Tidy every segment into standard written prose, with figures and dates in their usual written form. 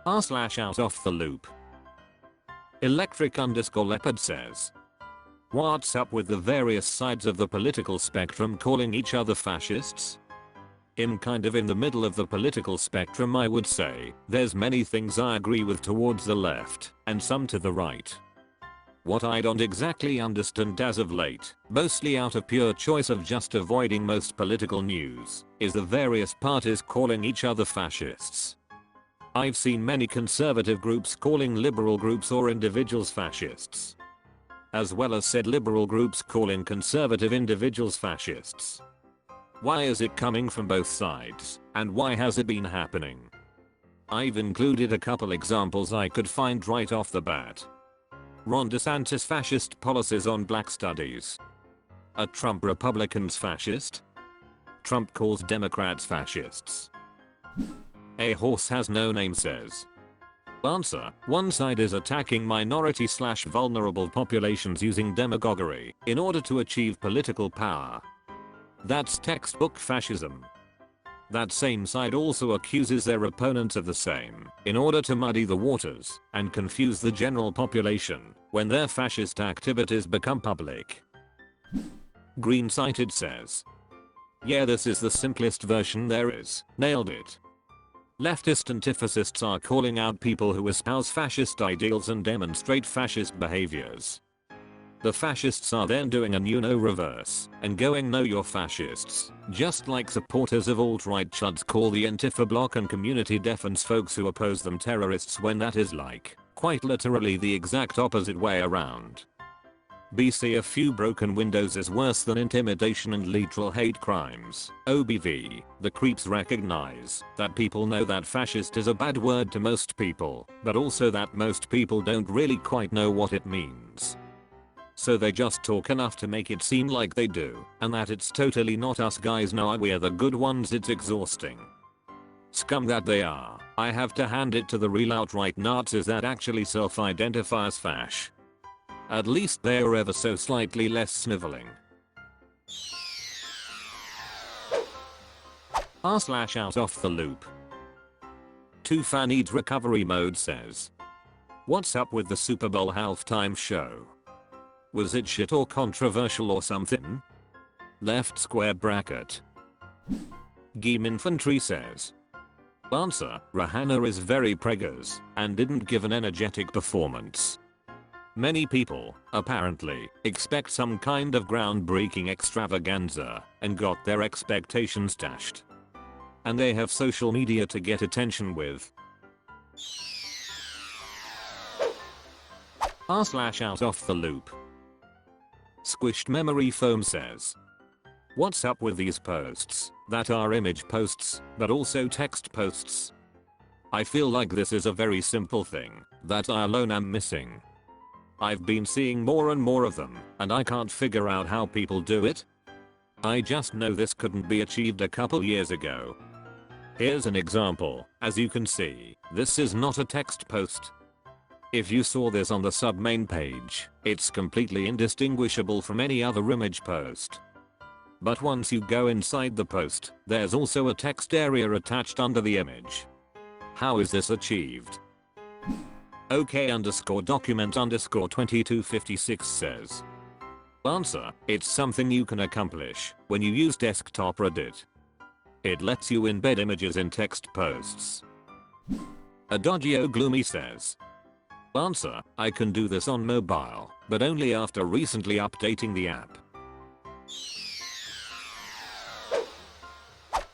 r/out-off-the-loop. Electric_leopard says, what's up with the various sides of the political spectrum calling each other fascists? I'm kind of in the middle of the political spectrum, I would say. There's many things I agree with towards the left, and some to the right. What I don't exactly understand as of late, mostly out of pure choice of just avoiding most political news, is the various parties calling each other fascists. I've seen many conservative groups calling liberal groups or individuals fascists, as well as said liberal groups calling conservative individuals fascists. Why is it coming from both sides, and why has it been happening? I've included a couple examples I could find right off the bat. Ron DeSantis' fascist policies on black studies. Are Trump Republicans fascist? Trump calls Democrats fascists. A horse has no name says. Answer: one side is attacking minority/vulnerable populations using demagoguery in order to achieve political power. That's textbook fascism. That same side also accuses their opponents of the same in order to muddy the waters and confuse the general population when their fascist activities become public. Green Sighted says, yeah, this is the simplest version there is. Nailed it. Leftist antifascists are calling out people who espouse fascist ideals and demonstrate fascist behaviors. The fascists are then doing a no reverse and going no you're fascists, just like supporters of alt-right chuds call the Antifa bloc and community defense folks who oppose them terrorists when that is like, quite literally the exact opposite way around. BC a few broken windows is worse than intimidation and literal hate crimes. OBV, the creeps recognize that people know that fascist is a bad word to most people, but also that most people don't really quite know what it means. So they just talk enough to make it seem like they do, and that it's totally not us guys, no, we're the good ones. It's exhausting. Scum that they are. I have to hand it to the real outright Nazis that actually self-identify as fash. At least they are ever so slightly less sniveling. r/out-off-the-loop. Too Far Needs Recovery Mode says, what's up with the Superbowl halftime show? Was it shit or controversial or something? Left square bracket. Geem Infantry says, answer: Rihanna is very preggers and didn't give an energetic performance. Many people, apparently, expect some kind of groundbreaking extravaganza and got their expectations dashed. And they have social media to get attention with. r/out-off-the-loop. Squished Memory Foam says, what's up with these posts that are image posts but also text posts? I feel like this is a very simple thing that I alone am missing. I've been seeing more and more of them and I can't figure out how people do it. I just know this couldn't be achieved a couple years ago. Here's an example. As you can see, this is not a text post. If you saw this on the sub main page, it's completely indistinguishable from any other image post. But once you go inside the post, there's also a text area attached under the image. How is this achieved? OK_document_2256 says, answer: it's something you can accomplish when you use desktop Reddit. It lets you embed images in text posts. Adagio Gloomy says, answer: I can do this on mobile, but only after recently updating the app.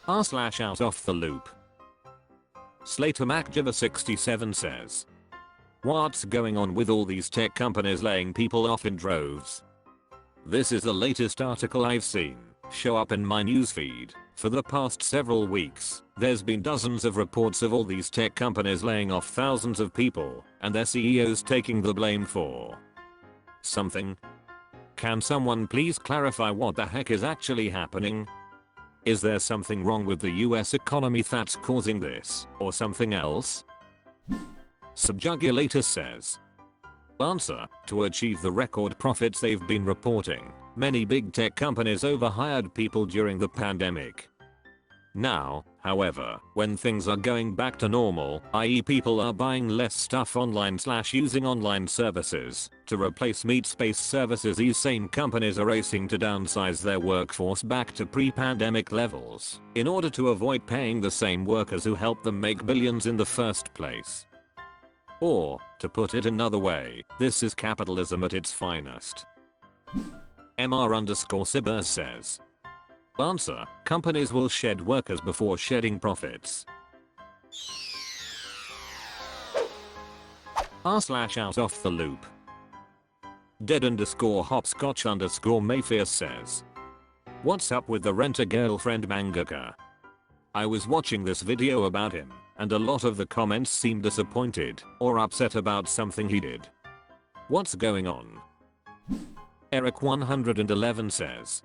r/out-off-the-loop. Slater MacJava67 says, what's going on with all these tech companies laying people off in droves? This is the latest article I've seen show up in my newsfeed. For the past several weeks, there's been dozens of reports of all these tech companies laying off thousands of people and their CEOs taking the blame for something. Can someone please clarify what the heck is actually happening? Is there something wrong with the US economy that's causing this, or something else? Subjugulator says, answer: to achieve the record profits they've been reporting, many big tech companies overhired people during the pandemic. Now, however, when things are going back to normal, i.e. people are buying less stuff online / using online services to replace meat-based services, these same companies are racing to downsize their workforce back to pre-pandemic levels in order to avoid paying the same workers who helped them make billions in the first place. Or, to put it another way, this is capitalism at its finest. MR_Sibur says, answer, companies will shed workers before shedding profits. r/OutOfTheLoop. Dead_hopscotch_Mayfair says, what's up with the rent-a-girlfriend mangaka? I was watching this video about him, and a lot of the comments seemed disappointed or upset about something he did. What's going on? Eric111 says,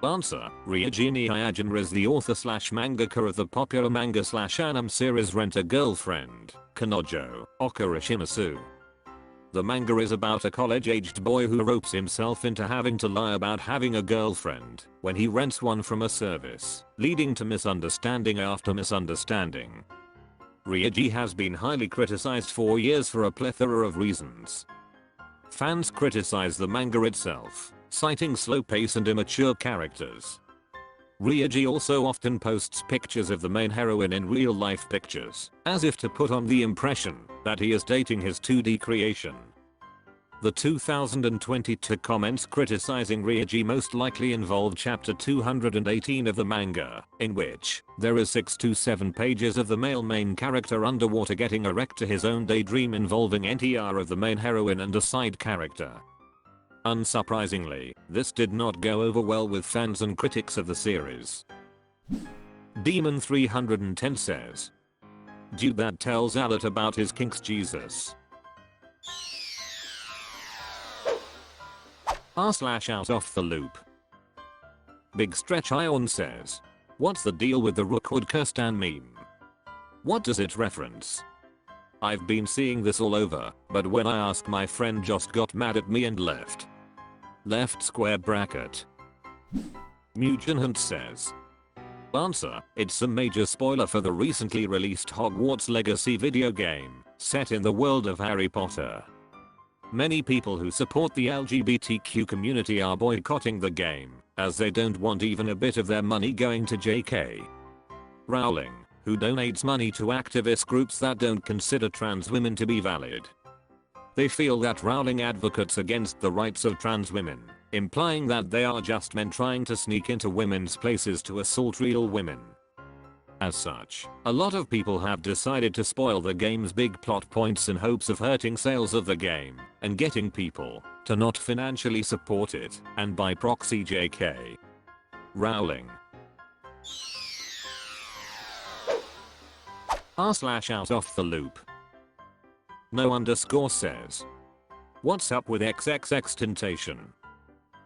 answer, Ryujini Hyajin is the author / mangaka of the popular manga / anime series Rent-a-Girlfriend, Kanojo, Okurashimasu. The manga is about a college-aged boy who ropes himself into having to lie about having a girlfriend when he rents one from a service, leading to misunderstanding after misunderstanding. Ryuji has been highly criticized for years for a plethora of reasons. Fans criticize the manga itself, citing slow pace and immature characters. Ryuji also often posts pictures of the main heroine in real-life pictures, as if to put on the impression that he is dating his 2D creation. The 2022 comments criticizing Ryuji most likely involve chapter 218 of the manga, in which there is 6 to 7 pages of the male main character underwater getting erect to his own daydream involving NTR of the main heroine and a side character. Unsurprisingly, this did not go over well with fans and critics of the series. Demon310 says, dude that tells Alat about his kinks, Jesus. r/OutOfTheLoop. Big Stretch Ion says, what's the deal with the rookwood Kirstan meme? What does it reference? I've been seeing this all over, but when I asked my friend just got mad at me and left. Left square bracket. Mugen Hunt says, answer, it's a major spoiler for the recently released Hogwarts Legacy video game, set in the world of Harry Potter. Many people who support the LGBTQ community are boycotting the game, as they don't want even a bit of their money going to J.K. Rowling, who donates money to activist groups that don't consider trans women to be valid. They feel that Rowling advocates against the rights of trans women, implying that they are just men trying to sneak into women's places to assault real women. As such, a lot of people have decided to spoil the game's big plot points in hopes of hurting sales of the game and getting people to not financially support it, and by proxy J.K. Rowling. r/OutOfTheLoop. No_ says, what's up with Xxx Tentacion?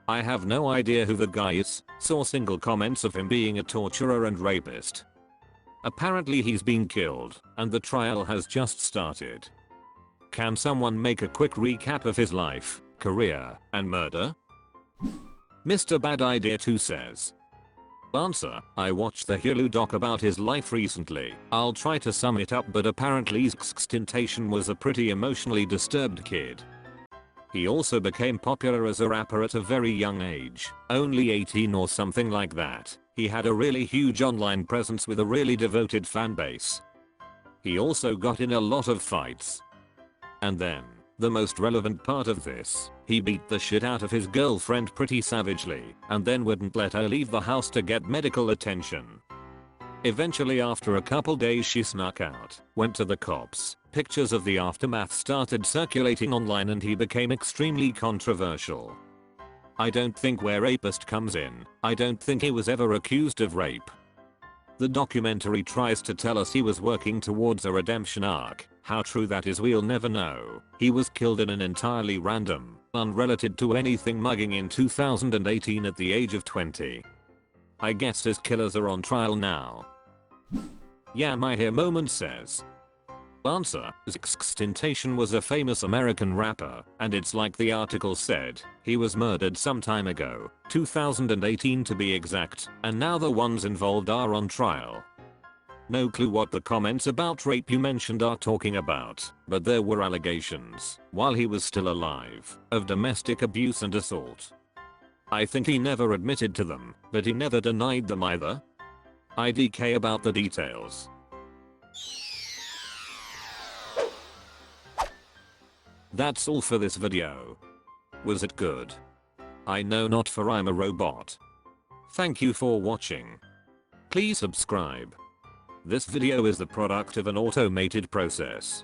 I have no idea who the guy is, saw single comments of him being a torturer and rapist. Apparently he's been killed, and the trial has just started. Can someone make a quick recap of his life, career, and murder? Mr. Bad Idea 2 says, answer, I watched the Hulu doc about his life recently. I'll try to sum it up, but apparently Xxx Tentacion was a pretty emotionally disturbed kid. He also became popular as a rapper at a very young age, only 18 or something like that. He had a really huge online presence with a really devoted fan base. He also got in a lot of fights. And then, the most relevant part of this, he beat the shit out of his girlfriend pretty savagely, and then wouldn't let her leave the house to get medical attention. Eventually, after a couple days, she snuck out, went to the cops, pictures of the aftermath started circulating online, and he became extremely controversial. I don't think where rapist comes in, I don't think he was ever accused of rape. The documentary tries to tell us he was working towards a redemption arc. How true that is we'll never know. He was killed in an entirely random, unrelated to anything mugging in 2018 at the age of 20. I guess his killers are on trial now. Yeah, my hair moment says, Answer: Xxx Tentacion was a famous American rapper, and it's like the article said, he was murdered some time ago, 2018 to be exact, and now the ones involved are on trial. No clue what the comments about rape you mentioned are talking about, but there were allegations, while he was still alive, of domestic abuse and assault. I think he never admitted to them, but he never denied them either. IDK about the details. That's all for this video. Was it good? I know not, for I'm a robot. Thank you for watching. Please subscribe. This video is the product of an automated process.